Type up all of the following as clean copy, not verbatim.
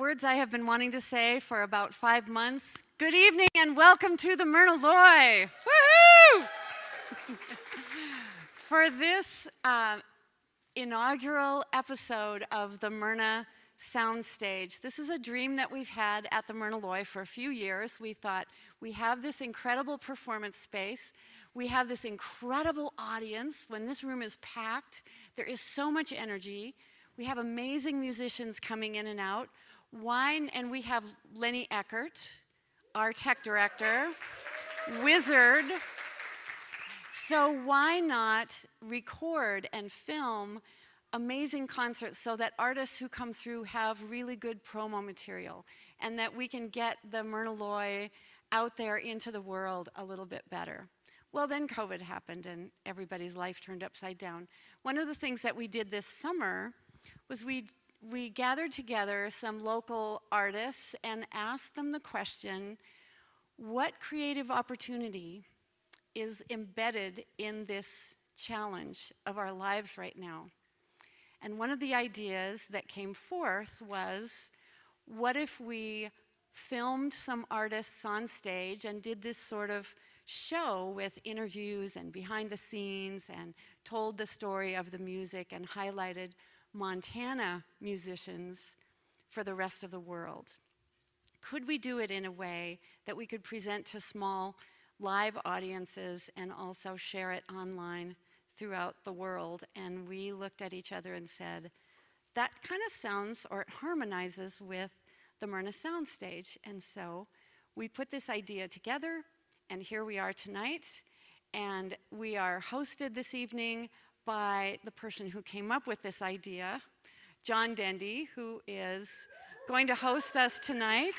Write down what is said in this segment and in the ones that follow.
words I have been wanting to say for about 5 months. Good evening and welcome to the Myrna Loy. Woohoo! For this inaugural episode of the Myrna Soundstage, this is a dream that we've had at the Myrna Loy for a few years. We thought, we have this incredible performance space. We have this incredible audience. When this room is packed, there is so much energy. We have amazing musicians coming in and out. And we have Lenny Eckert, our tech director, wizard. So why not record and film amazing concerts so that artists who come through have really good promo material and that we can get the Myrna Loy out there into the world a little bit better. Well, then COVID happened and everybody's life turned upside down. One of the things that we did this summer was we gathered together some local artists and asked them the question, what creative opportunity is embedded in this challenge of our lives right now? And one of the ideas that came forth was, what if we filmed some artists on stage and did this sort of show with interviews and behind the scenes and told the story of the music and highlighted Montana musicians for the rest of the world? Could we do it in a way that we could present to small live audiences and also share it online throughout the world? And we looked at each other and said, that kind of sounds or it harmonizes with the Myrna Soundstage. And so we put this idea together, and here we are tonight. And we are hosted this evening by the person who came up with this idea, John Dendy, who is going to host us tonight.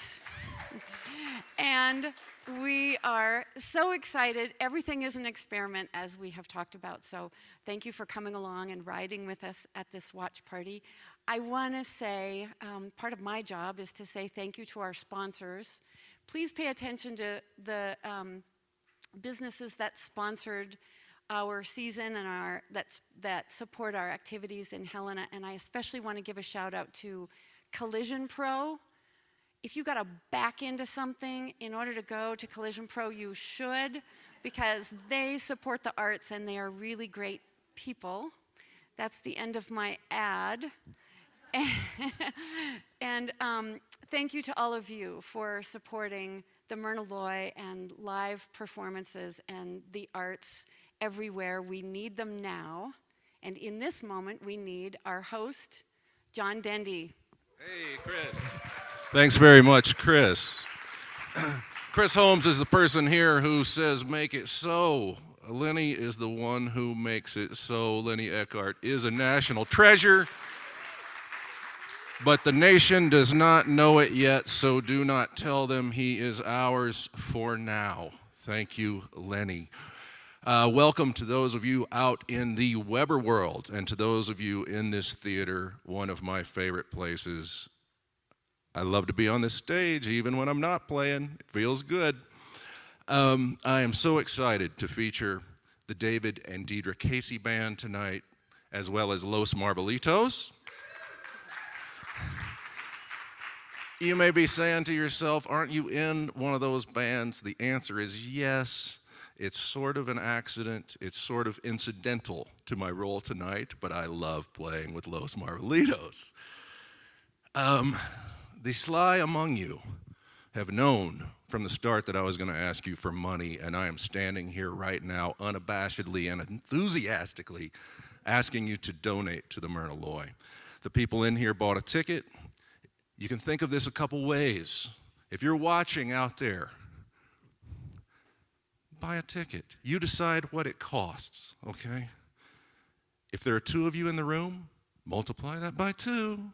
And we are so excited. Everything is an experiment, as we have talked about. So thank you for coming along and riding with us at this watch party. I want to say, part of my job is to say thank you to our sponsors. Please pay attention to the businesses that sponsored our season and that support our activities in Helena. And I especially want to give a shout out to Collision Pro. If you got to back into something in order to go to Collision Pro, you should, because they support the arts and they are really great people. That's the end of my ad. And thank you to all of you for supporting the Myrna Loy and live performances and the arts everywhere. We need them now. And in this moment, we need our host, John Dendy. Hey, Krys. Thanks very much, Krys. Krys Holmes is the person here who says, make it so. Lenny is the one who makes it so. Lenny Eckert is a national treasure, but the nation does not know it yet, so do not tell them he is ours for now. Thank you, Lenny. Welcome to those of you out in the Weber world, and to those of you in this theater, one of my favorite places. I love to be on this stage, even when I'm not playing. It feels good. I am so excited to feature the David and Deidre Casey Band tonight, as well as Los Marvelitos. You may be saying to yourself, aren't you in one of those bands? The answer is yes. It's sort of an accident. It's sort of incidental to my role tonight, but I love playing with Los Marvelitos. The sly among you have known from the start that I was going to ask you for money, and I am standing here right now unabashedly and enthusiastically asking you to donate to the Myrna Loy. The people in here bought a ticket. You can think of this a couple ways. If you're watching out there, buy a ticket. You decide what it costs, okay? If there are 2 of you in the room, multiply that by 2.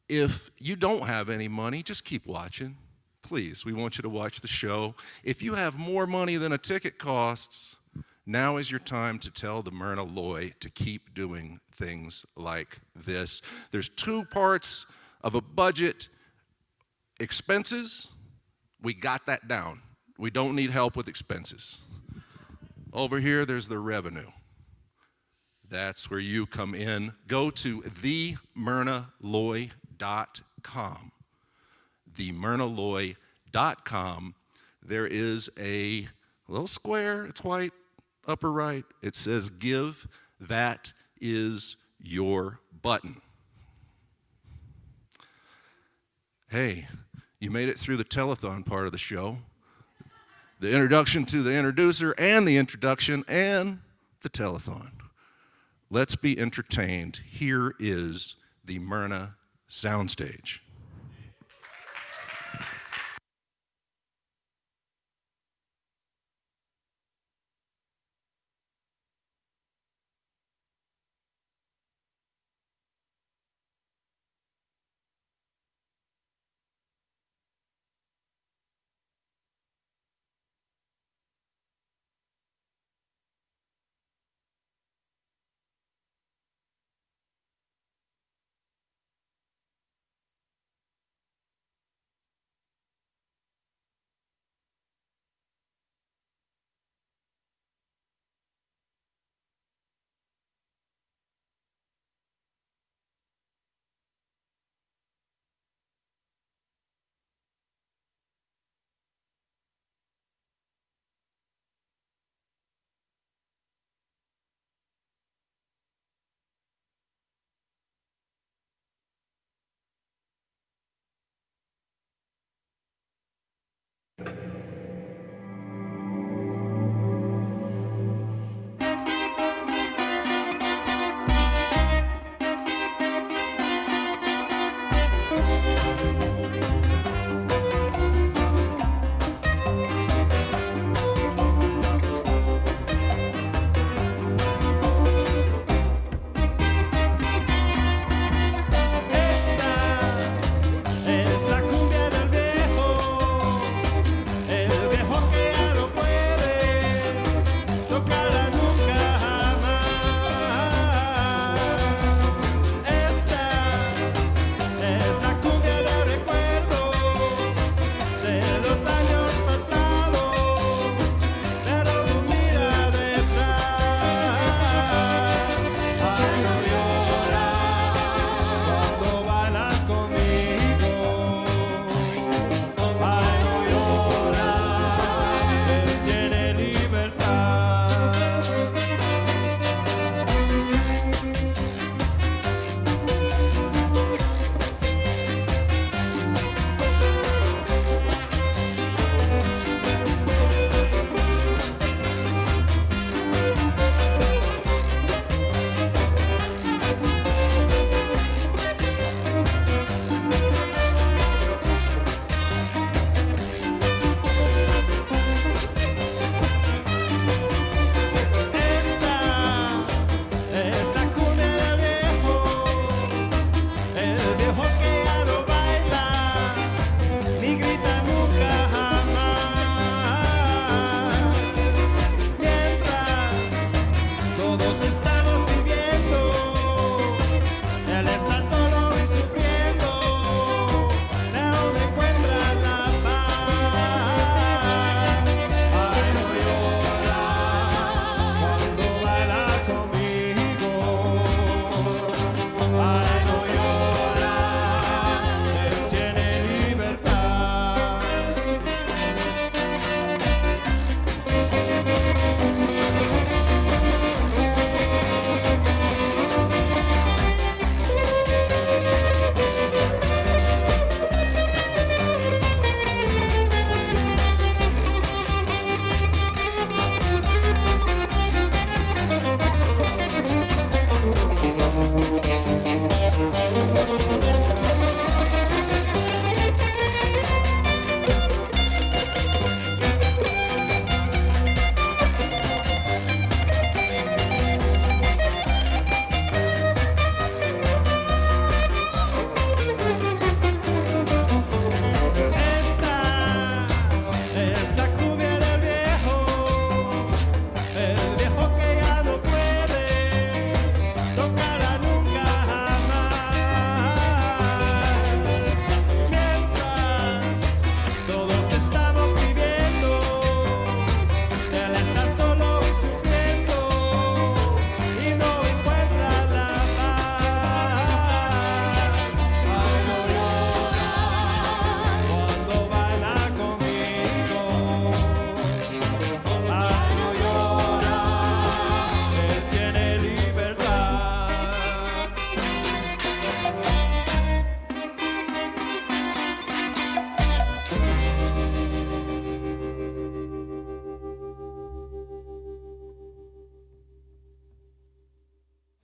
If you don't have any money, just keep watching. Please, we want you to watch the show. If you have more money than a ticket costs, now is your time to tell the Myrna Loy to keep doing things like this. There's 2 parts of a budget. Expenses, we got that down. We don't need help with expenses. Over here, there's the revenue. That's where you come in. Go to themyrnaloy.com themyrnaloy.com. Themyrnaloy.com. There is a little square, it's white, upper right. It says give. That is your button. Hey, you made it through the telethon part of the show. The introduction to the introducer and the introduction and the telethon. Let's be entertained. Here is the Myrna Soundstage.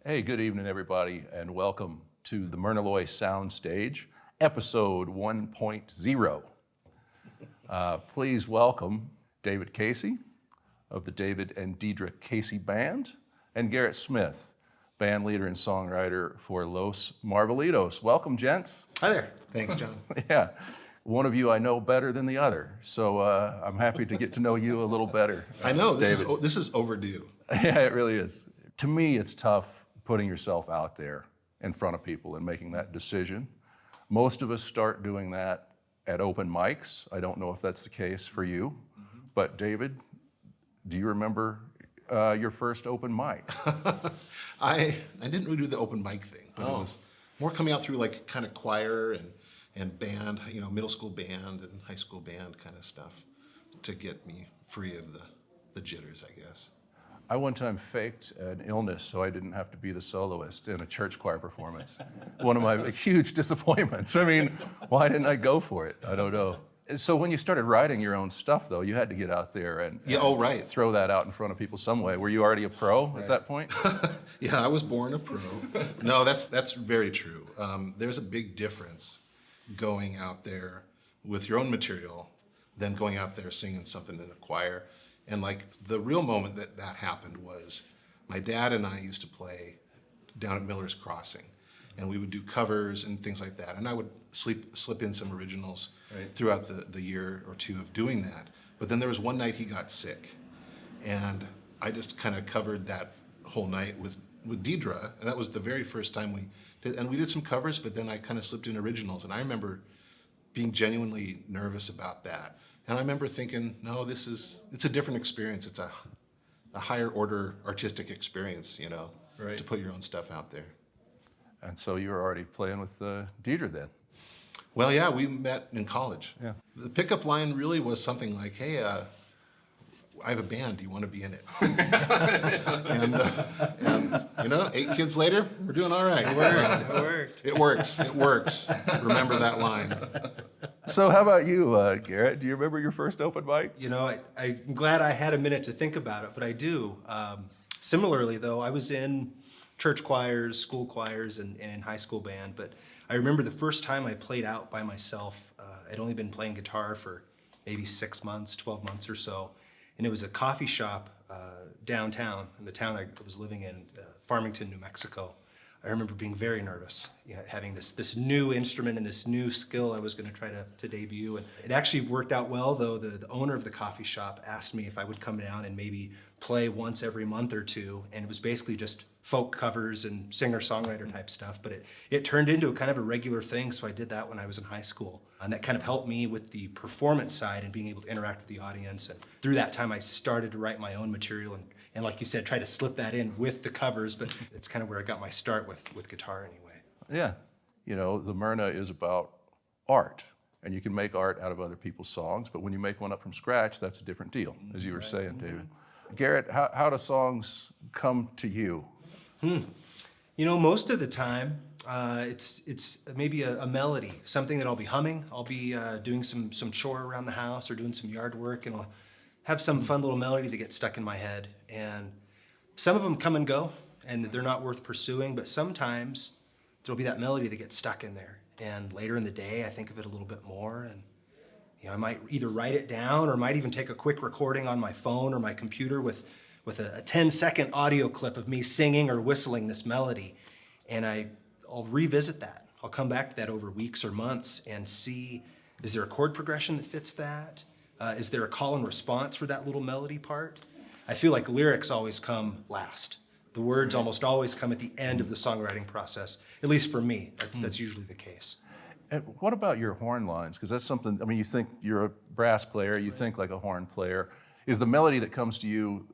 Hey, good evening, everybody, and welcome to the Myrna Soundstage, episode 1.0. Please welcome David Casey of the David and Deidre Casey Band, and Garrett Smith, band leader and songwriter for Los Marvelitos. Welcome, gents. Hi there. Thanks, John. Yeah, one of you I know better than the other, so I'm happy to get to know you a little better. I know, David. this is overdue. Yeah, it really is. To me, it's tough putting yourself out there in front of people and making that decision. Most of us start doing that at open mics. I don't know if that's the case for you, but David, do you remember your first open mic? I didn't really do the open mic thing, but it was more coming out through like kind of choir and band, you know, middle school band and high school band kind of stuff to get me free of the jitters, I guess. I one time faked an illness so I didn't have to be the soloist in a church choir performance. One of my huge disappointments. I mean, why didn't I go for it? I don't know. So when you started writing your own stuff, though, you had to get out there and throw that out in front of people some way. Were you already a pro at that point? Yeah, I was born a pro. No, that's very true. There's a big difference going out there with your own material than going out there singing something in a choir. And like the real moment that happened was my dad and I used to play down at Miller's Crossing, and we would do covers and things like that. And I would slip in some originals throughout the year or two of doing that. But then there was one night he got sick, and I just kind of covered that whole night with Deidre, and that was the very first time we did. And we did some covers, but then I kind of slipped in originals, and I remember being genuinely nervous about that. And I remember thinking, no, it's a different experience. It's a higher order artistic experience, you know, to put your own stuff out there. And so you were already playing with Deidre then? Well, yeah, we met in college. Yeah. The pickup line really was something like, hey, I have a band, do you want to be in it? and you know, 8 kids later, we're doing all right. It works. Remember that line. So how about you, Garrett? Do you remember your first open mic? You know, I'm glad I had a minute to think about it, but I do. Similarly, though, I was in church choirs, school choirs, and in high school band, but I remember the first time I played out by myself. I'd only been playing guitar for maybe 6 months, 12 months or so, and it was a coffee shop downtown in the town I was living in, Farmington, New Mexico. I remember being very nervous, you know, having this new instrument and this new skill I was going to try to debut. And it actually worked out well, though. The owner of the coffee shop asked me if I would come down and maybe play once every month or two. And it was basically just folk covers and singer-songwriter type stuff. But it turned into a kind of a regular thing, so I did that when I was in high school. And that kind of helped me with the performance side and being able to interact with the audience. And through that time, I started to write my own material and like you said, try to slip that in with the covers, but it's kind of where I got my start with guitar anyway. Yeah. You know, the Myrna is about art, and you can make art out of other people's songs, but when you make one up from scratch, that's a different deal, as you were saying, David. Garrett, how do songs come to you? You know, most of the time, it's maybe a melody, something that I'll be humming. I'll be doing some chore around the house or doing some yard work, and I'll have some fun little melody that gets stuck in my head. And some of them come and go, and they're not worth pursuing, but sometimes there'll be that melody that gets stuck in there. And later in the day, I think of it a little bit more, and you know, I might either write it down or might even take a quick recording on my phone or my computer with a 10-second audio clip of me singing or whistling this melody. And I'll revisit that. I'll come back to that over weeks or months and see, is there a chord progression that fits that? Is there a call and response for that little melody part? I feel like lyrics always come last. The words almost always come at the end of the songwriting process, at least for me. That's usually the case. And what about your horn lines? Because that's something, I mean, you think you're a brass player, you think like a horn player. Is the melody that comes to you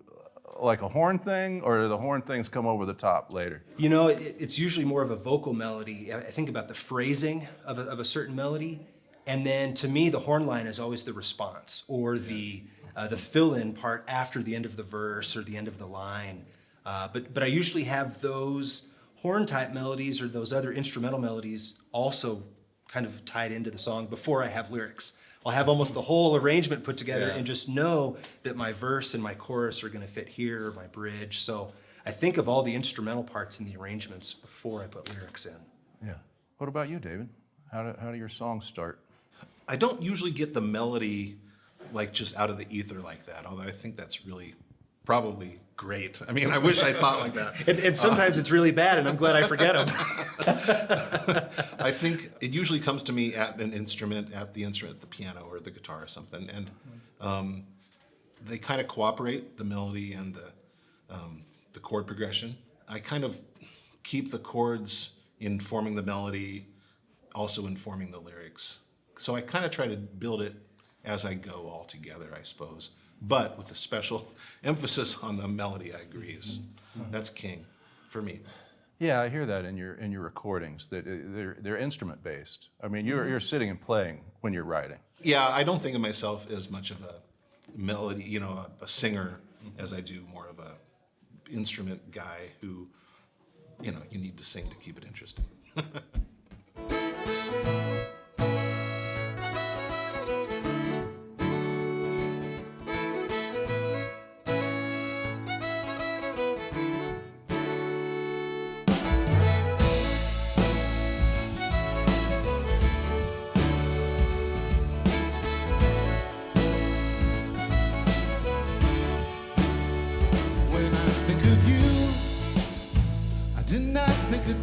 like a horn thing, or do the horn things come over the top later? You know, it's usually more of a vocal melody. I think about the phrasing of a certain melody, and then to me, the horn line is always the response, or the fill-in part after the end of the verse or the end of the line. But I usually have those horn-type melodies or those other instrumental melodies also kind of tied into the song before I have lyrics. I'll have almost the whole arrangement put together and just know that my verse and my chorus are going to fit here, or my bridge. So I think of all the instrumental parts in the arrangements before I put lyrics in. Yeah. What about you, David? How do your songs start? I don't usually get the melody like just out of the ether like that, although I think that's really probably great. I mean, I wish I thought like that. And sometimes it's really bad, and I'm glad I forget them. I think it usually comes to me at the instrument, the piano or the guitar or something, and they kind of cooperate, the melody and the chord progression. I kind of keep the chords informing the melody, also informing the lyrics. So I kind of try to build it as I go all together, I suppose. But with a special emphasis on the melody, I agree. That's king for me. Yeah, I hear that in your recordings, that they're instrument based. I mean, you're sitting and playing when you're writing. Yeah, I don't think of myself as much of a melody, a singer, as I do more of a instrument guy who, you need to sing to keep it interesting.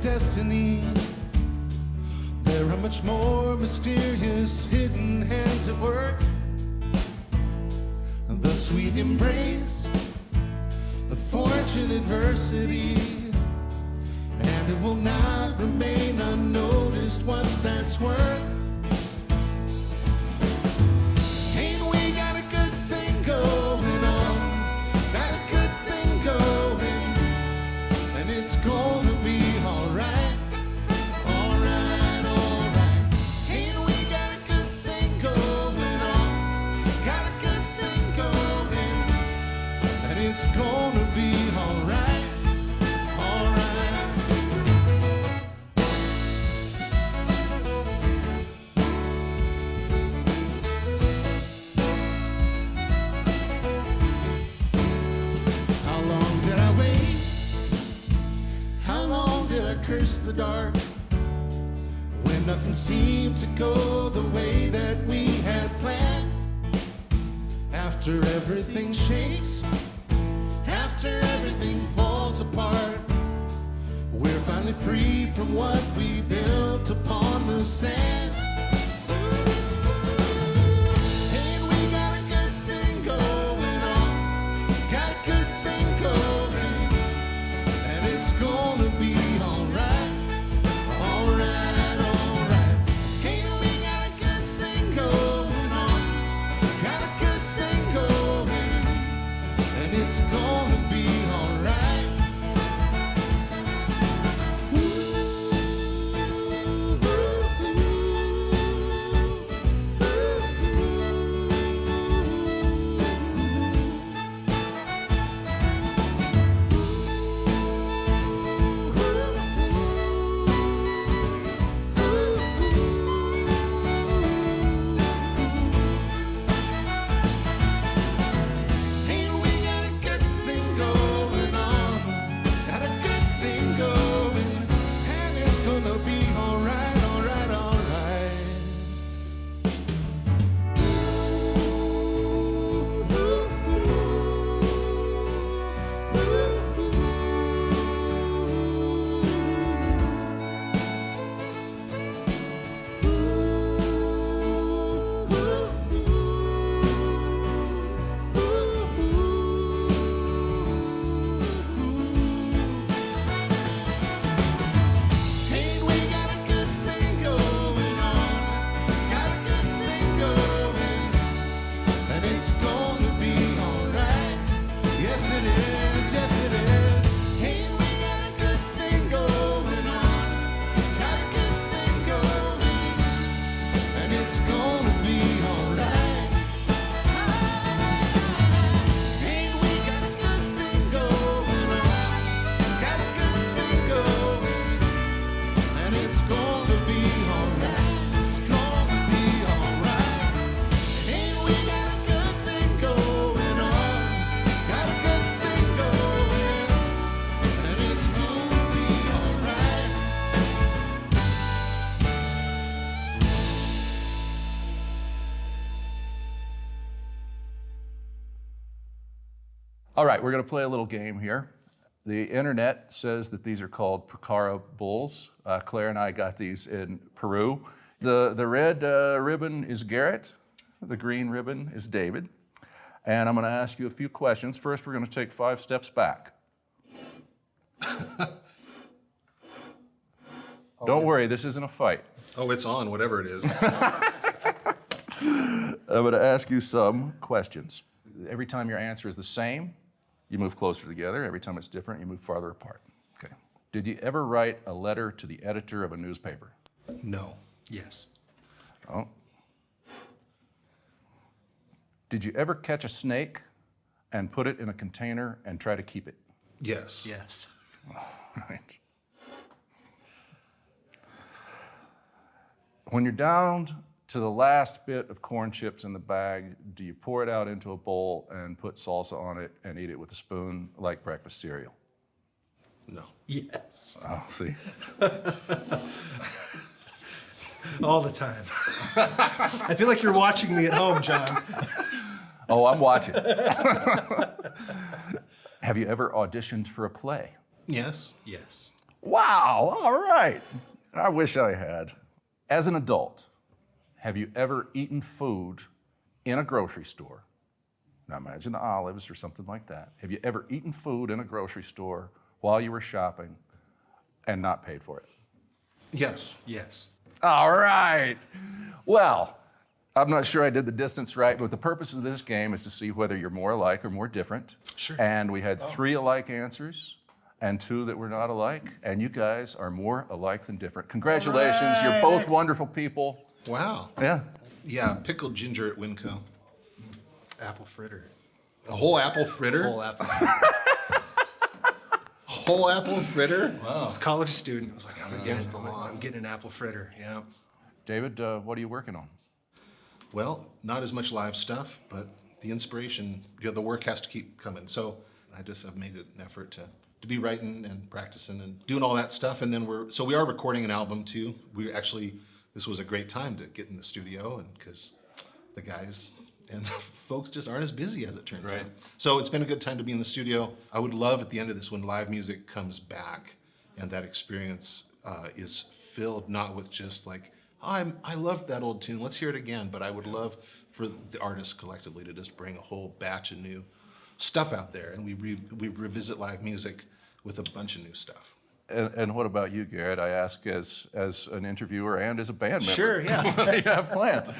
Destiny. There are much more mysterious hidden hands at work. The sweet embrace of fortune adversity, and it will not remain unnoticed what that's worth. Ain't we got a good thing going on? Got a good thing going, and it's gonna be alright. It's gonna be alright, alright. How long did I wait? How long did I curse the dark? When nothing seemed to go the way that we had planned. After everything shakes, after everything falls apart, we're finally free from what we built upon the sand. Hey, we got a good thing going on, got a good thing going, and it's gonna be alright, alright, alright. Hey, we got a good thing going on, got a good thing going, and it's gonna be alright. Hey, we got a good thing going. All right, we're going to play a little game here. The internet says that these are called Pucara bulls. Claire and I got these in Peru. The red ribbon is Garrett. The green ribbon is David. And I'm going to ask you a few questions. First, we're going to take 5 steps back. Don't worry, this isn't a fight. Oh, it's on, whatever it is. I'm going to ask you some questions. Every time your answer is the same, you move closer together. Every time it's different, you move farther apart. Okay. Did you ever write a letter to the editor of a newspaper? No. Yes. Oh. Did you ever catch a snake and put it in a container and try to keep it? Yes. Yes. Right. When you're down to the last bit of corn chips in the bag, do you pour it out into a bowl and put salsa on it and eat it with a spoon like breakfast cereal? No. Yes. Oh, see. All the time. I feel like you're watching me at home, John. Oh, I'm watching. Have you ever auditioned for a play? Yes. Yes. Wow, all right. I wish I had. As an adult, have you ever eaten food in a grocery store? Now imagine the Olives or something like that. Have you ever eaten food in a grocery store while you were shopping and not paid for it? Yes. Yes. All right. Well, I'm not sure I did the distance right, but the purpose of this game is to see whether you're more alike or more different. Sure. And we had 3 alike answers and 2 that were not alike, and you guys are more alike than different. Congratulations, you're both wonderful people. Wow. Yeah. Yeah, pickled ginger at Winco. Apple fritter. A whole apple fritter? Whole apple. Whole apple fritter? I was a college student. I was like, against the law. I'm getting an apple fritter. Yeah. David, what are you working on? Well, not as much live stuff, but the inspiration, the work has to keep coming. So I just have made an effort to be writing and practicing and doing all that stuff. And then we are recording an album too. This was a great time to get in the studio, and because the guys and folks just aren't as busy as it turns out. So it's been a good time to be in the studio. I would love at the end of this when live music comes back and that experience is filled not with just like, oh, I loved that old tune, let's hear it again, but I would love for the artists collectively to just bring a whole batch of new stuff out there, and we revisit live music with a bunch of new stuff. And what about you, Garrett? I ask as an interviewer and as a band member. Sure, yeah. What do you have planned?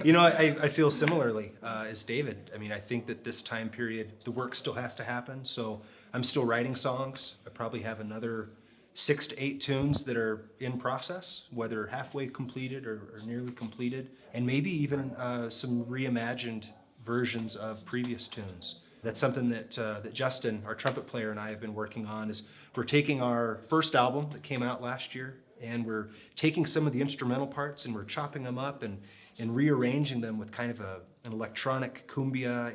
You know, I feel similarly as David. I mean, I think that this time period, the work still has to happen. So I'm still writing songs. I probably have another 6 to 8 tunes that are in process, whether halfway completed or nearly completed, and maybe even some reimagined versions of previous tunes. That's something that Justin, our trumpet player, and I have been working on. Is we're taking our first album that came out last year, and we're taking some of the instrumental parts and we're chopping them up and rearranging them with kind of an electronic cumbia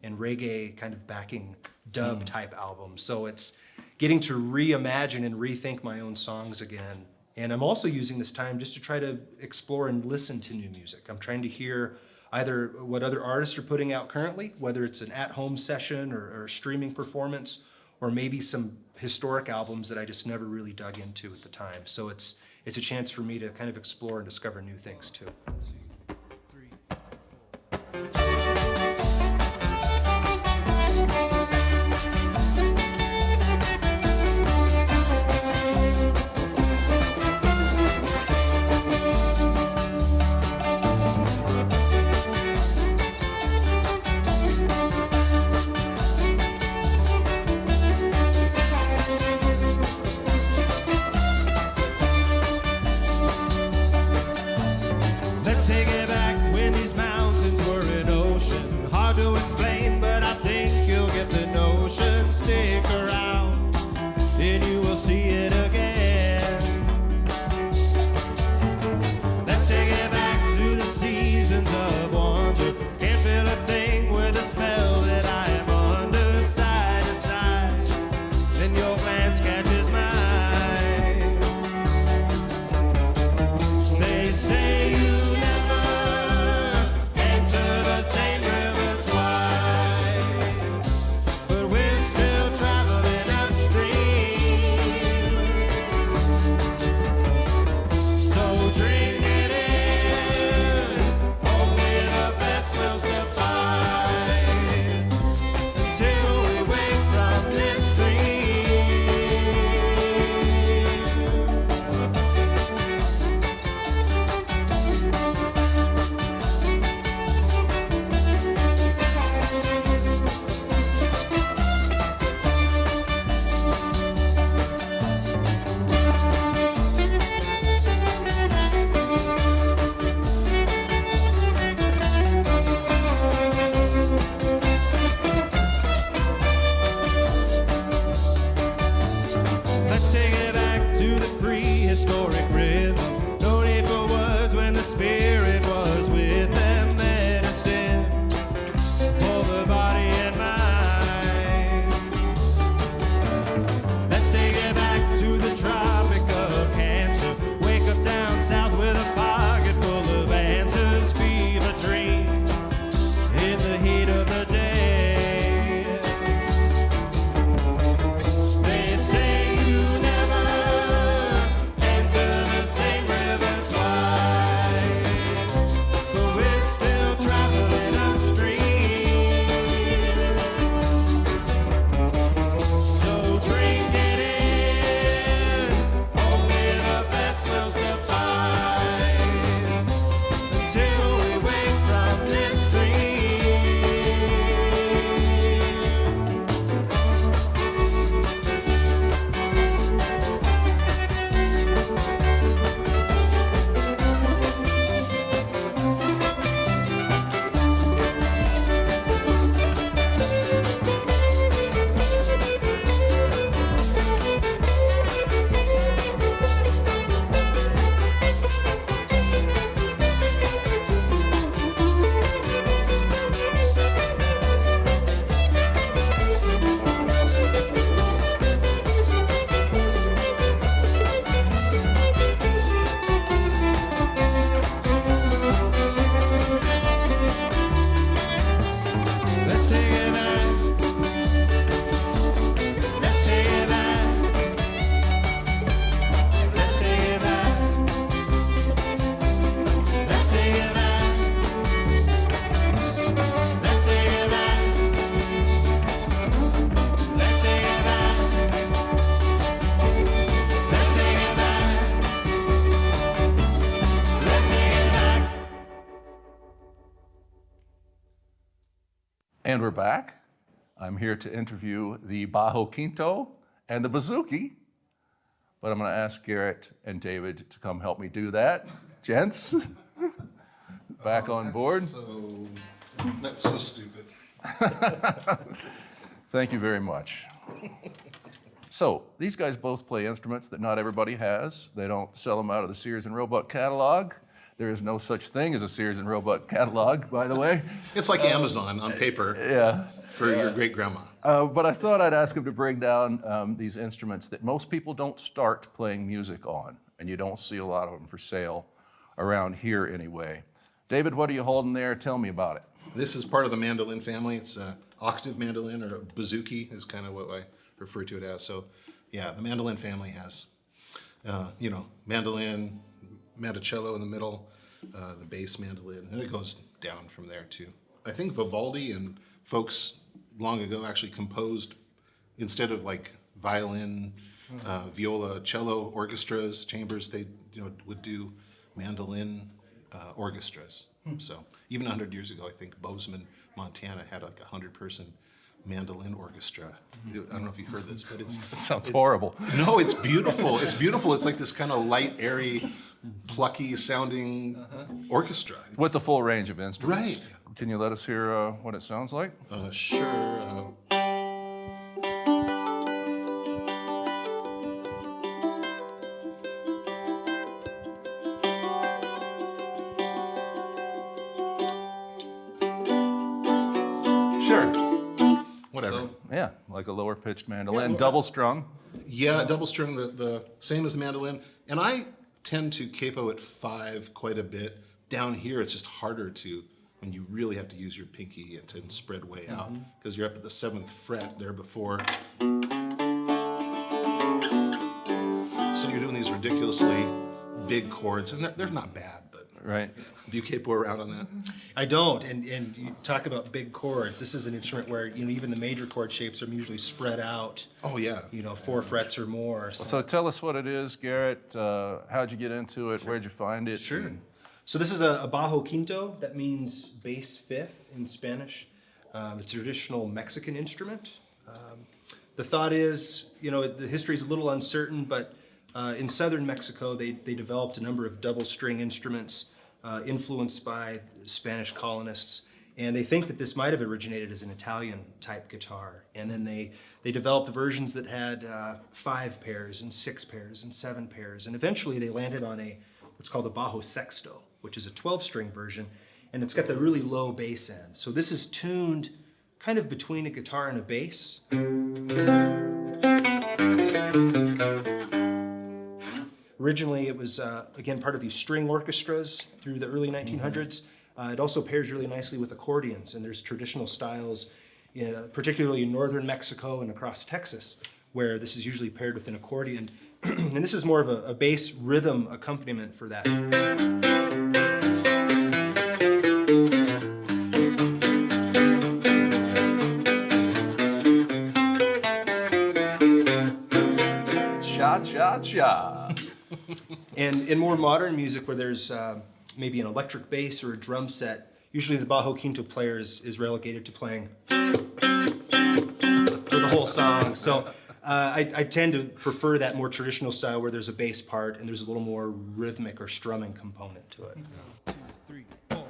and reggae kind of backing dub type album. So it's getting to reimagine and rethink my own songs again. And I'm also using this time just to try to explore and listen to new music. I'm trying to hear either what other artists are putting out currently, whether it's an at-home session or a streaming performance, or maybe some historic albums that I just never really dug into at the time. So it's a chance for me to kind of explore and discover new things too. Let's take And we're back. I'm here to interview the bajo quinto and the bouzouki, but I'm going to ask Garrett and David to come help me do that. Gents, back on board. That's so stupid. Thank you very much. So, these guys both play instruments that not everybody has. They don't sell them out of the Sears and Roebuck catalog. There is no such thing as a Sears and Roebuck catalog, by the way. It's like Amazon on paper for your great grandma. But I thought I'd ask them to bring down these instruments that most people don't start playing music on, and you don't see a lot of them for sale around here anyway. David, what are you holding there? Tell me about it. This is part of the mandolin family. It's an octave mandolin, or a bouzouki is kind of what I refer to it as. So, yeah, the mandolin family has, mandolin, mandocello in the middle, the bass mandolin, and it goes down from there too. I think Vivaldi and folks long ago actually composed, instead of like violin, viola, cello orchestras, chambers, they would do mandolin orchestras. So even 100 years ago, I think Bozeman, Montana had like a 100-person mandolin orchestra. I don't know if you heard this, but That sounds horrible. no, it's beautiful. It's beautiful. It's like this kind of light, airy, plucky sounding orchestra. With the full range of instruments. Right. Can you let us hear what it sounds like? Sure. Sure. Whatever. Yeah, like a lower pitched mandolin, double strung. Yeah, double string, the same as the mandolin. And I tend to capo at 5 quite a bit. Down here, it's just harder to, when you really have to use your pinky and spread way out, because you're up at the 7th fret there before. So you're doing these ridiculously big chords, and they're not bad, but Right. do you capo around on that? I don't, and you talk about big chords. This is an instrument where even the major chord shapes are usually spread out. Oh, yeah. 4 frets or more. So tell us what it is, Garrett. How'd you get into it? Where'd you find it? Sure. So this is a bajo quinto. That means bass fifth in Spanish. It's a traditional Mexican instrument. The thought is, the history is a little uncertain, but in southern Mexico, they developed a number of double string instruments influenced by Spanish colonists. And they think that this might have originated as an Italian type guitar. And then they developed versions that had 5 pairs and 6 pairs and 7 pairs. And eventually they landed on what's called a bajo sexto, which is a 12-string version. And it's got the really low bass end. So this is tuned kind of between a guitar and a bass. Originally, it was, again, part of these string orchestras through the early 1900s. It also pairs really nicely with accordions, and there's traditional styles, particularly in northern Mexico and across Texas, where this is usually paired with an accordion. And this is more of a bass rhythm accompaniment for that. Cha-cha-cha. And in more modern music where there's maybe an electric bass or a drum set, usually the bajo quinto player is relegated to playing for the whole song. So I tend to prefer that more traditional style where there's a bass part and there's a little more rhythmic or strumming component to it. 1, 2, 3, 4.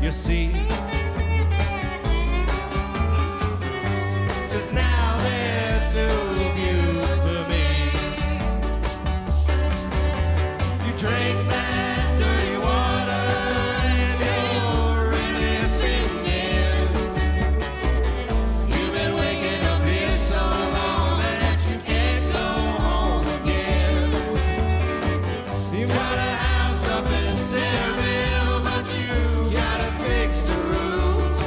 you see. 'Cause now they're too cute for me. You drink that dirty water and you're really singing. You've been waking up here so long that you can't go home again. You got a house up in Centerville, but you gotta fix the roof.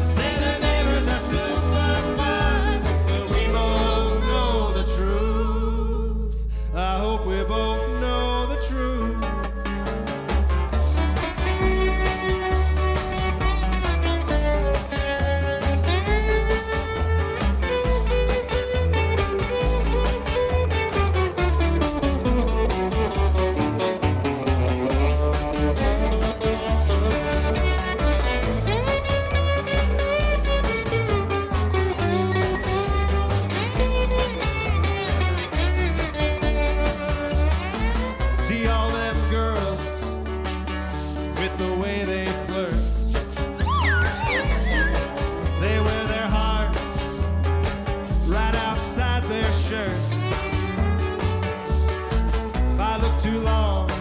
Say the neighbors are super fine, but we both know the truth. I hope we both know the truth. See all them girls with the way they flirt. They wear their hearts right outside their shirts. If I look too long,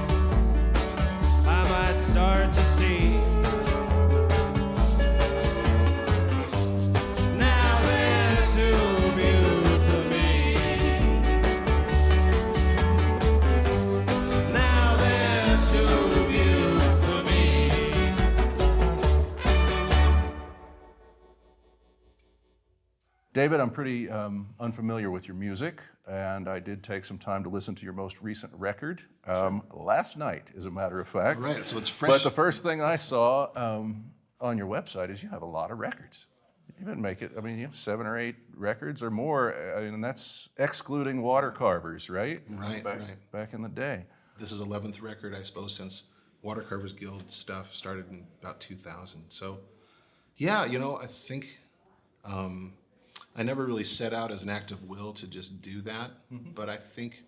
I might start to see. Now they're too mute for me. Now they're too mute for me. David, I'm pretty unfamiliar with your music, and I did take some time to listen to your most recent record last night, as a matter of fact. All right, so it's fresh. But the first thing I saw on your website is you have a lot of records. You didn't make it, I mean, you have 7 or 8 records or more, and that's excluding Water Carvers, right? Right, back, right. Back in the day. This is 11th record, I suppose, since Water Carvers Guild stuff started in about 2000. So, yeah, you know, I think I never really set out as an act of will to just do that, but I think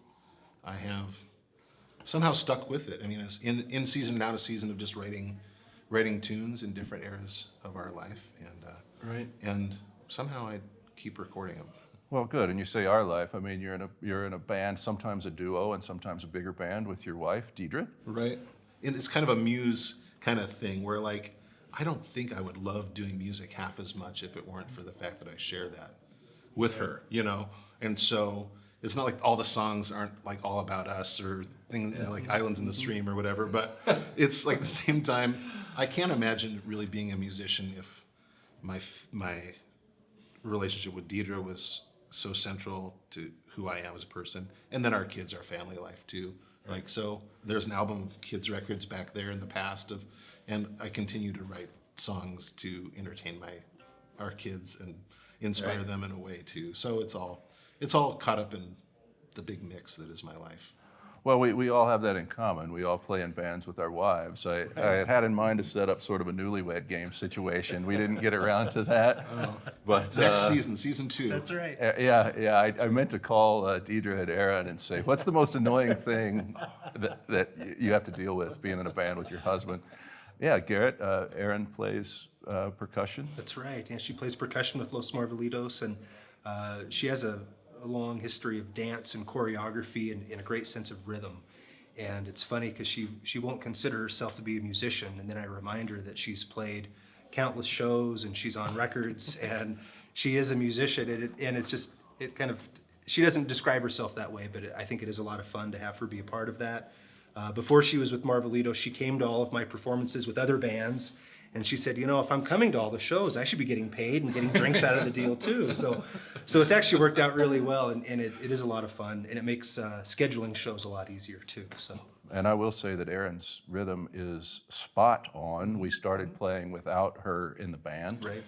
I have somehow stuck with it. I mean, it's in season and out of season of just writing tunes in different eras of our life, and somehow I keep recording them. Well, good. And you say our life. I mean, you're in a band, sometimes a duo, and sometimes a bigger band with your wife, Deidre. Right. And it's kind of a muse kind of thing where, like, I don't think I would love doing music half as much if it weren't for the fact that I share that with her, you know? And so it's not like all the songs aren't like all about us or things you know, like Islands in the Stream or whatever, but it's like at the same time, I can't imagine really being a musician if my relationship with Deidre was so central to who I am as a person. And then our kids, our family life too. Like, so there's an album of kids records back there in the past and I continue to write songs to entertain our kids and inspire them in a way too. So it's all caught up in the big mix that is my life. Well, we all have that in common. We all play in bands with our wives. I had in mind to set up sort of a newlywed game situation. We didn't get around to that. But Next season, season 2. That's right. Yeah. I meant to call Deidre and Aaron and say, what's the most annoying thing that you have to deal with being in a band with your husband? Yeah, Garrett, Aaron plays percussion. That's right. Yeah, she plays percussion with Los Marvelitos, and she has a long history of dance and choreography and a great sense of rhythm. And it's funny because she won't consider herself to be a musician, and then I remind her that she's played countless shows and she's on records and she is a musician. And it's just, it kind of, she doesn't describe herself that way, but I think it is a lot of fun to have her be a part of that. Before she was with Marvelitos, she came to all of my performances with other bands. And she said, you know, if I'm coming to all the shows, I should be getting paid and getting drinks out of the deal too. So it's actually worked out really well, and it is a lot of fun, and it makes scheduling shows a lot easier too. So. And I will say that Erin's rhythm is spot on. We started playing without her in the band, Right.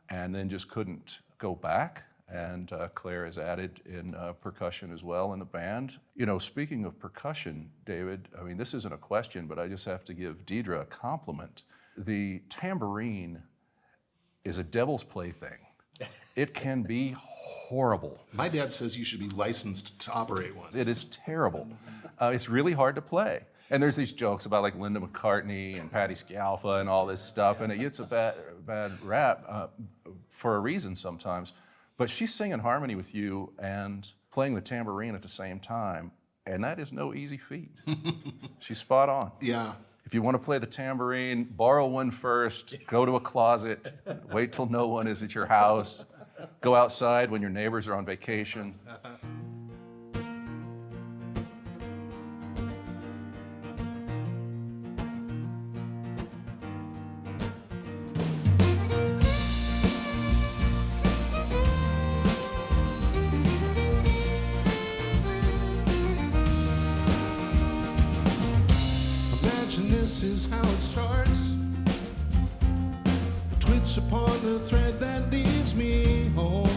and then just couldn't go back. And Claire has added in percussion as well in the band. You know, speaking of percussion, David, I mean, this isn't a question, but I just have to give Deidre a compliment. The tambourine is a devil's plaything. It can be horrible. My dad says you should be licensed to operate one. It is terrible. It's really hard to play. And there's these jokes about like Linda McCartney and Patti Scialfa and all this stuff, and it gets a bad rap for a reason sometimes. But she's singing harmony with you and playing the tambourine at the same time, and that is no easy feat. She's spot on. Yeah. If you want to play the tambourine, borrow one first, go to a closet, wait till no one is at your house, go outside when your neighbors are on vacation. Imagine this is how it starts. A twitch upon the thread that leads me home.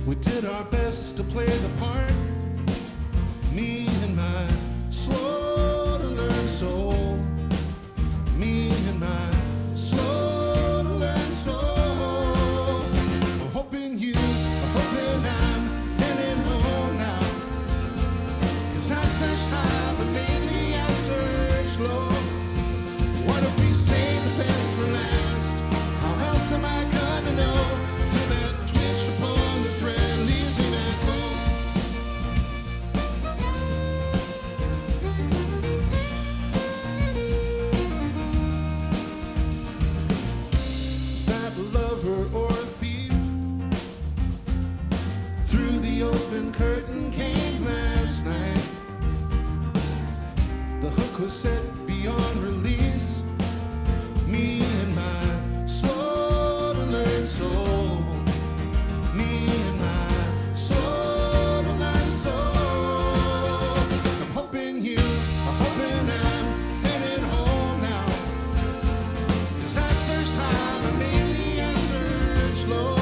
We did our best to play the part. Me and my slow to learn soul. Me and my slow to learn soul. I'm hoping I'm heading home now. 'Cause I searched high, but lately I searched low. What if we save the best for last? How else am I gonna know? Till that twitch upon the thread leaves me back home. Is that a lover or a thief? Through the open curtain came last night. The hook was set beyond release. Me and my slow to learn soul. Me and my slow to learn soul. I'm hoping I'm heading home now. 'Cause I searched high, but mainly I searched low.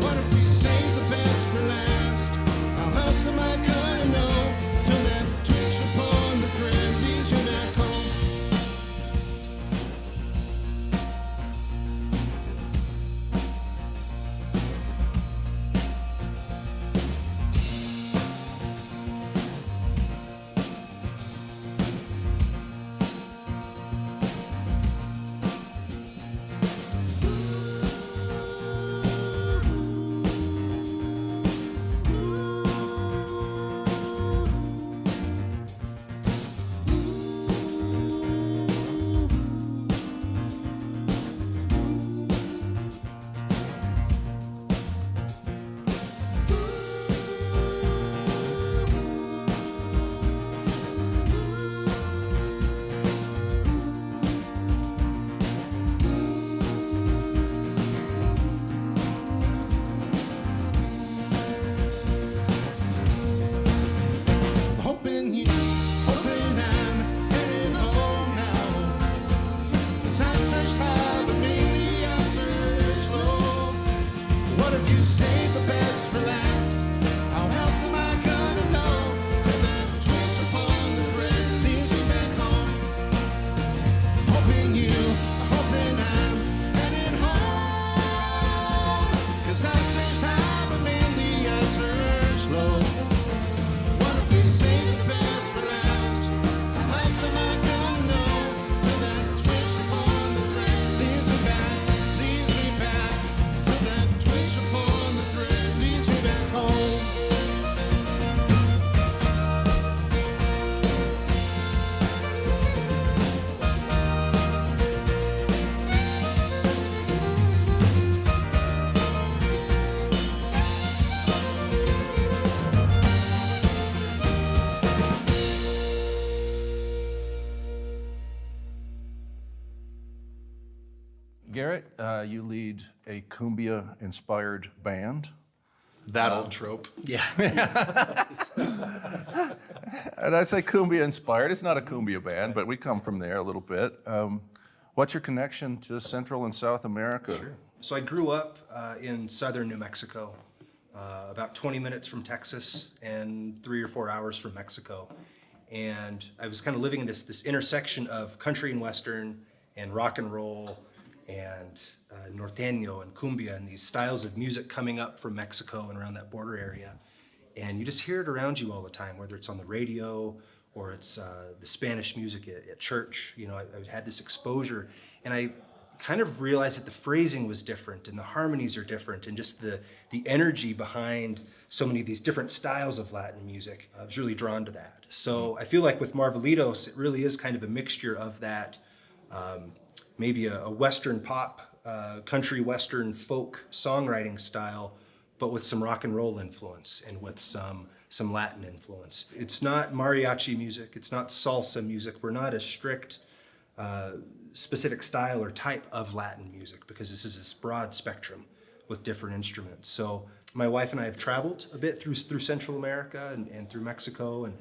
What if we save the best for last? How else am I gonna know? Till that twitch upon the thread leads me back home. Hoping I'm heading home now. 'Cause I searched high, but maybe I searched low. What if you save the best for last? How else am I gonna know? Till that twitch upon the thread leads me back home. Hoping I'm heading home. 'Cause I searched high, but mainly I searched low. What if we save the best for last? How else am I gonna know? Till that twitch upon the thread leads me back. Till that twitch upon the thread leads me back home. Garrett, you lead a cumbia-inspired band. That old trope. Yeah. And I say cumbia-inspired. It's not a cumbia band, but we come from there a little bit. What's your connection to Central and South America? Sure. So I grew up in southern New Mexico, about 20 minutes from Texas and 3 or 4 hours from Mexico. And I was kind of living in this intersection of country and western and rock and roll and norteño and cumbia and these styles of music coming up from Mexico and around that border area. And you just hear it around you all the time, whether it's on the radio or it's the Spanish music at church. You know, I had this exposure, and I kind of realized that the phrasing was different and the harmonies are different, and just the energy behind so many of these different styles of Latin music. I was really drawn to that. So I feel like with Marvelitos, it really is kind of a mixture of that, maybe a Western pop, country Western folk songwriting style, but with some rock and roll influence and with some Latin influence. It's not mariachi music, it's not salsa music. We're not a strict specific style or type of Latin music, because this is this broad spectrum with different instruments. So my wife and I have traveled a bit through Central America and through Mexico, and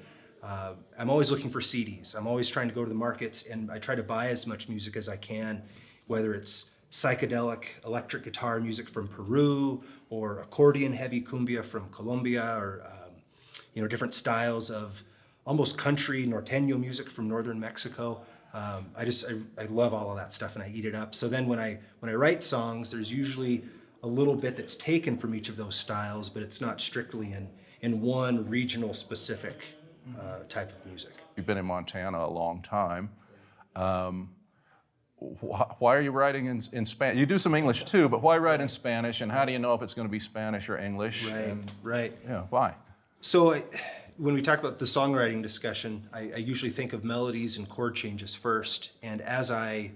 I'm always looking for CDs. I'm always trying to go to the markets, and I try to buy as much music as I can, whether it's psychedelic electric guitar music from Peru, or accordion heavy cumbia from Colombia, or different styles of almost country norteño music from northern Mexico. I love all of that stuff, and I eat it up. So then when I write songs, there's usually a little bit that's taken from each of those styles, but it's not strictly in one regional specific type of music. You've been in Montana a long time. Why are you writing in Spanish? You do some English too, but why write in Spanish, and how do you know if it's going to be Spanish or English? Right. Yeah, why? So when we talk about the songwriting discussion, I usually think of melodies and chord changes first, and as I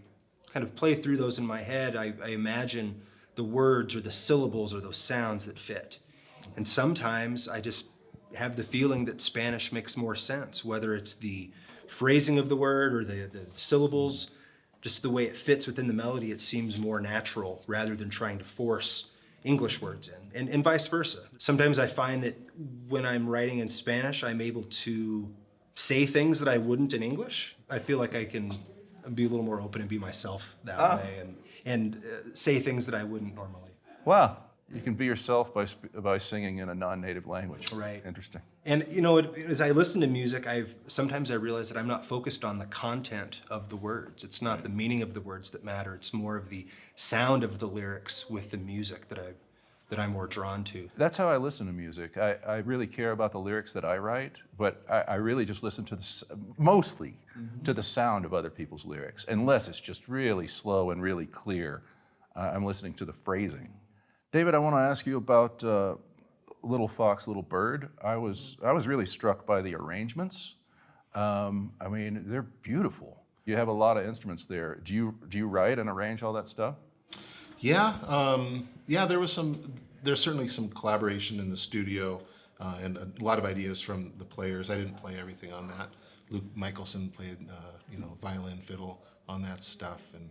kind of play through those in my head, I imagine the words or the syllables or those sounds that fit. And sometimes I just have the feeling that Spanish makes more sense, whether it's the phrasing of the word or the syllables, just the way it fits within the melody. It seems more natural rather than trying to force English words in, and vice versa. Sometimes I find that when I'm writing in Spanish, I'm able to say things that I wouldn't in English. I feel like I can be a little more open and be myself that way, and say things that I wouldn't normally. Wow, you can be yourself by singing in a non-native language. Right. Interesting. And as I listen to music, sometimes I realize that I'm not focused on the content of the words. It's not the meaning of the words that matter. It's more of the sound of the lyrics with the music that I'm more drawn to. That's how I listen to music. I really care about the lyrics that I write, but I really just listen to mostly to the sound of other people's lyrics, unless it's just really slow and really clear. I'm listening to the phrasing. David, I want to ask you about Little Fox, Little Bird. I was really struck by the arrangements. I mean, they're beautiful. You have a lot of instruments there. Do you write and arrange all that stuff? Yeah, there's certainly some collaboration in the studio, and a lot of ideas from the players. I didn't play everything on that. Luke Michelson played, violin, fiddle on that stuff, and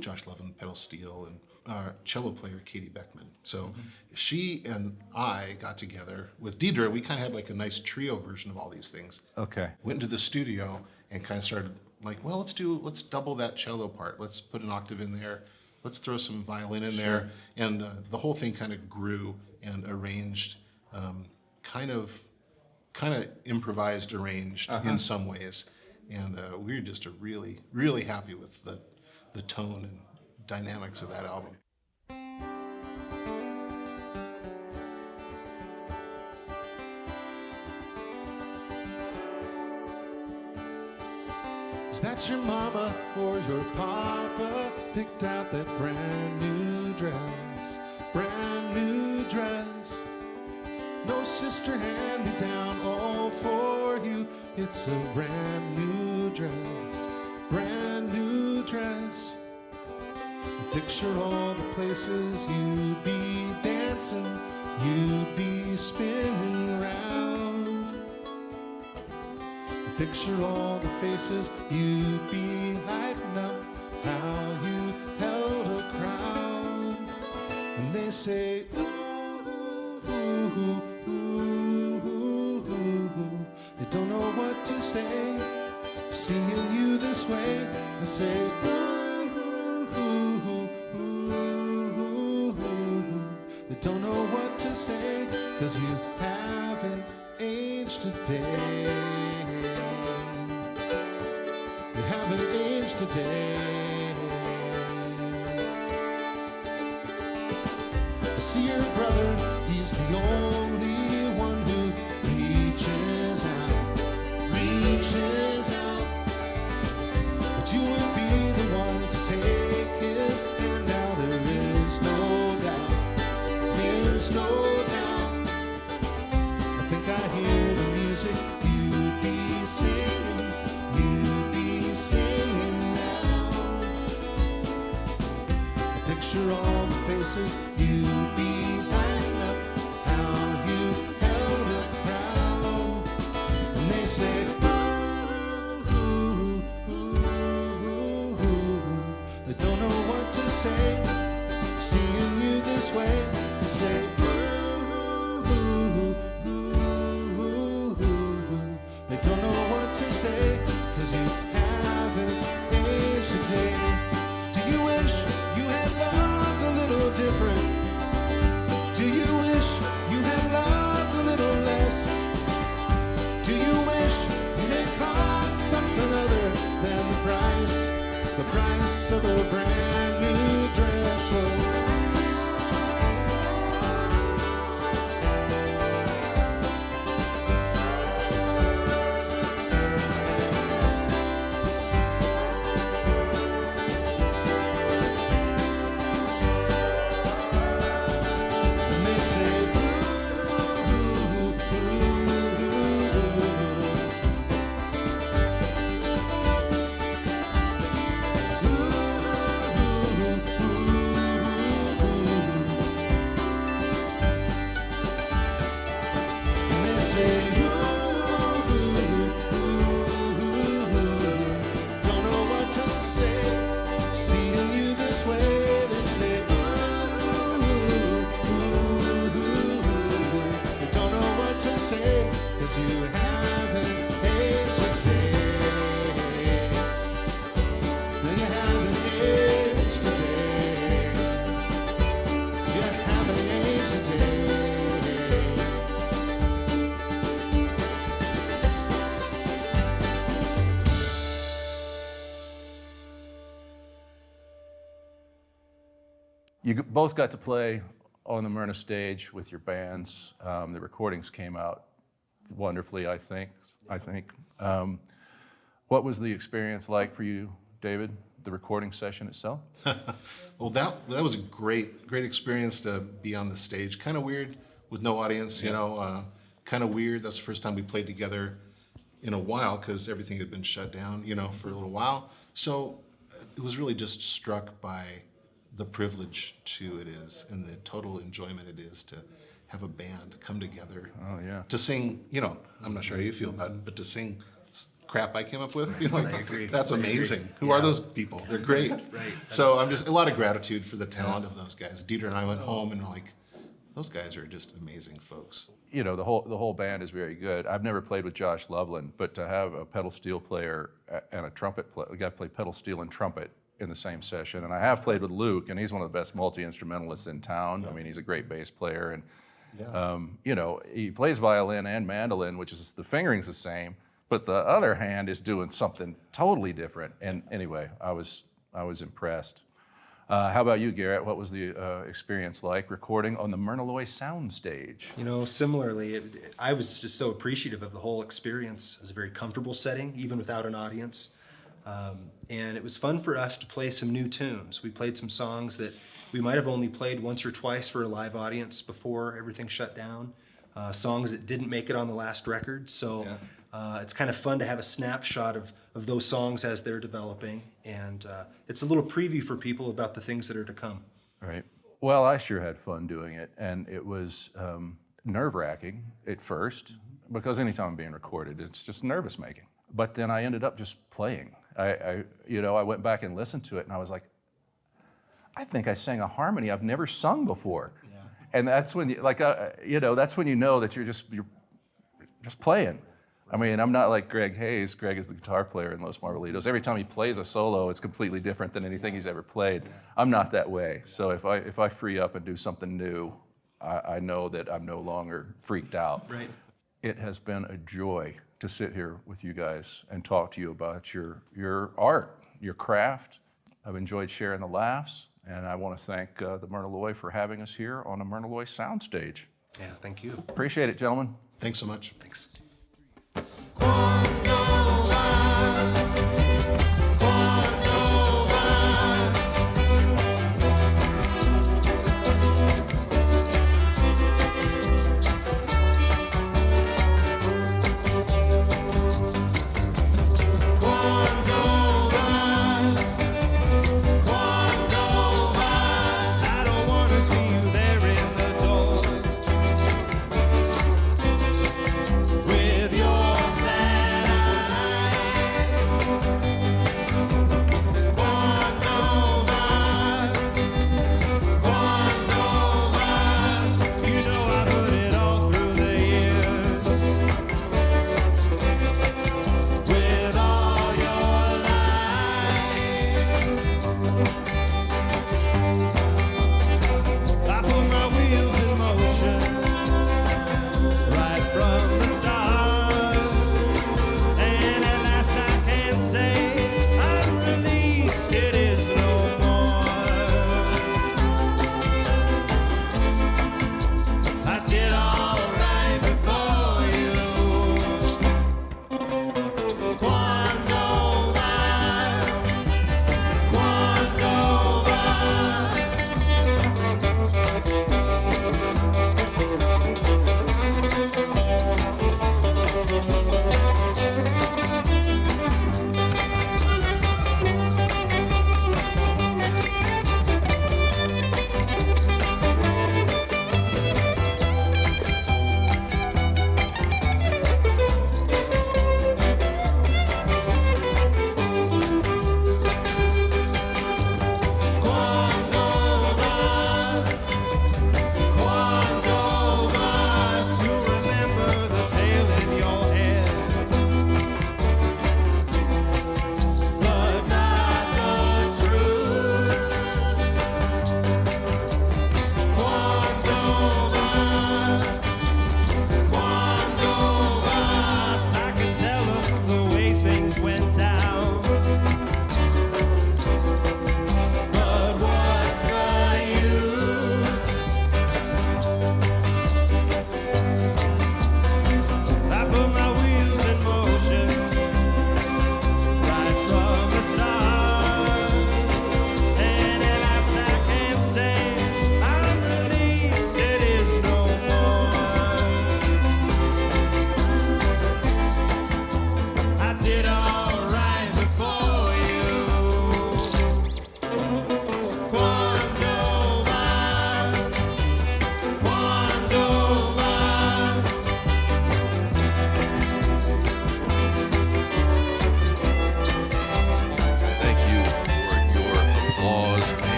Josh Levin, pedal steel, and our cello player, Katie Beckman. So she and I got together with Deidre. We kind of had like a nice trio version of all these things. Okay. Went into the studio and kind of started like, well, let's double that cello part. Let's put an octave in there. Let's throw some violin in there. And the whole thing kind of grew and arranged, kind of improvised arranged in some ways. And we were just really, really happy with the tone and dynamics of that album. Is that your mama or your papa picked out that brand new dress? Brand new dress. No sister hand me down, all for you. It's a brand new dress. Brand new dress. Picture all the places you'd be dancing, you'd be spinning round. Picture all the faces you'd be lighting up, how you held a crowd. And they say, ooh, ooh, ooh, ooh, ooh, ooh. They don't know what to say, seeing you this way. They say, ooh. Don't know what to say, 'cause you haven't aged a day. You haven't aged a day. I see your brother, he's the only one who reaches out music, you'd be singing now. Picture all the faces, you'd be lighting up, how you held a crowd. And they say, ooh, ooh, ooh, ooh, ooh. They don't know what to say, seeing you this way. They say, ooh, ooh, ooh, ooh, ooh. They don't know what to say, 'cause you haven't aged a day. Do you wish you had loved a little different? Do you wish you had loved a little less? Do you wish it had cost something other than the price of a brand new dress? Oh. And they say, ooh, ooh, ooh, and they say, don't know what to say, seeing you this way. They say, they don't know what to say, 'cause you haven't aged a day. You haven't aged a day. You haven't aged a day. Both got to play on the Myrna stage with your bands. The recordings came out wonderfully, I think. What was the experience like for you, David, the recording session itself? Well, that was a great experience to be on the stage. Kind of weird with no audience, you know. Kind of weird. That's the first time we played together in a while because everything had been shut down, you know, for a little while. So it was really just struck by the privilege it is and the total enjoyment it is to have a band come together. Oh, yeah. To sing, you know, I'm not sure how you feel about it, but to sing crap I came up with, you know, like, that's amazing. Who are those people? They're great. Right. So I'm just a lot of gratitude for the talent of those guys. Deidre and I went home and were like, those guys are just amazing folks. You know, the whole band is very good. I've never played with Josh Loveland, but to have a pedal steel player and a trumpet player, a guy play pedal steel and trumpet in the same session, and I have played with Luke, and he's one of the best multi-instrumentalists in town. I mean, he's a great bass player, and you know, he plays violin and mandolin, which is the fingering's the same, but the other hand is doing something totally different. And anyway, I was impressed. How about you, Garrett? What was the experience like recording on the Myrna Soundstage? You know, similarly, I was just so appreciative of the whole experience. It was a very comfortable setting, even without an audience. And it was fun for us to play some new tunes. We played some songs that we might have only played once or twice for a live audience before everything shut down. Songs that didn't make it on the last record. So it's kind of fun to have a snapshot of those songs as they're developing. And it's a little preview for people about the things that are to come. Right. Well, I sure had fun doing it, and it was nerve-wracking at first, because anytime I'm being recorded, it's just nervous-making. But then I ended up just playing. I went back and listened to it, and I was like, I think I sang a harmony I've never sung before. Yeah. And that's when that's when you know that you're just playing. I mean, I'm not like Greg Hayes. Greg is the guitar player in Los Marvelitos. Every time he plays a solo, it's completely different than anything he's ever played. I'm not that way. So if I free up and do something new, I know that I'm no longer freaked out. Right. It has been a joy to sit here with you guys and talk to you about your art, your craft. I've enjoyed sharing the laughs, and I want to thank the Myrna for having us here on the Myrna Soundstage. Yeah, thank you. Appreciate it, gentlemen. Thanks so much. Thanks.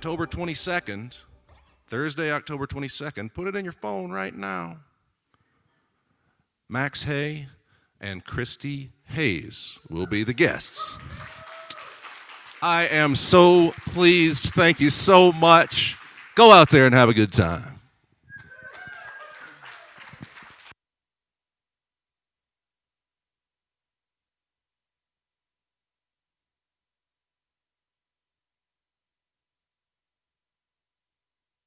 October 22nd, Thursday, October 22nd, put it in your phone right now. Max Hay and Christy Hayes will be the guests. I am so pleased. Thank you so much. Go out there and have a good time.